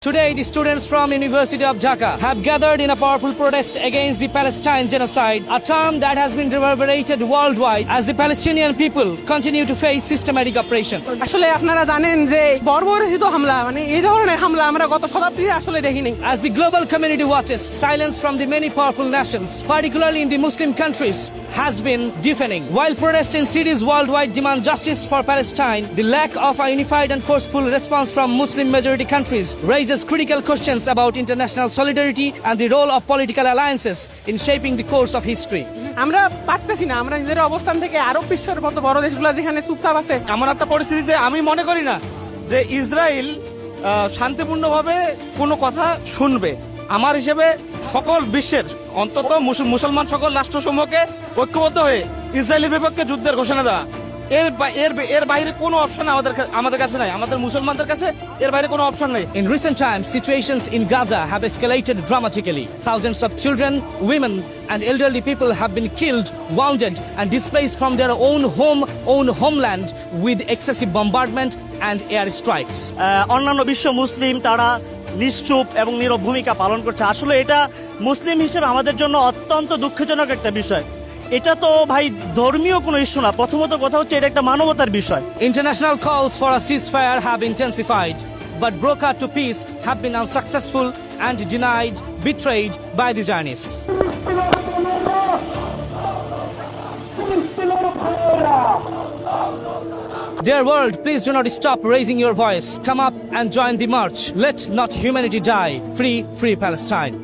Today, the students from University of Dhaka have gathered in a powerful protest against the Palestine genocide, a term that has been reverberated worldwide as the Palestinian people continue to face systematic oppression. আসলে আপনারা জানেন যে বর্বরচিত হামলা মানে এই ধরনের হামলা আমরা গত শতাব্দীতে আসলে দেখিনি। As the global community watches, silence from the many powerful nations, particularly in the Muslim countries, has been deafening. While protests in cities worldwide demand justice for Palestine, the lack of a unified and forceful response from Muslim majority countries raises critical questions about international solidarity and the role of political alliances in shaping the course of history. আমরা পারতেছি না, আমরা নিজের অবস্থান থেকে আরব বিশ্বের মতো বড় দেশগুলো যেখানে চুপচাপ আছে। এমন একটা পরিস্থিতিতে আমি মনে করি না যে ইসরায়েল শান্তিপূর্ণভাবে কোনো কথা শুনবে। আমার হিসেবে সকল বিশ্বের অন্তত মুসলমান সকল রাষ্ট্রসমূহকে ঐক্যবদ্ধ হয়ে ইসরায়েলের বিপক্ষে যুদ্ধের ঘোষণা দেওয়া, এর বাইরে কোনো অপশন আমাদের কাছে নাই, আমাদের মুসলমানদের কাছে এর বাইরে কোনো অপশন নেই। In recent times, situations in Gaza have escalated dramatically. Thousands of children, women, and elderly people have been killed, wounded, and displaced from their own homeland with excessive bombardment and air strikes. অন্যান্য বিশ্ব মুসলিম তারা নিশ্চুপ এবং নীরব ভূমিকা পালন করছে। আসলে এটা মুসলিম হিসেবে আমাদের জন্য অত্যন্ত দুঃখজনক একটা বিষয়। এটা তো ভাই ধর্মীয় কোনো ইস্যু না, প্রথমত কথা হচ্ছে এটা একটা মানবতার বিষয়। International calls for a ceasefire have intensified, but broker to peace have been unsuccessful and denied, betrayed by the Zionists. Dear world, please do not stop raising your voice. Come up and join the march. Let not humanity die. Free Palestine.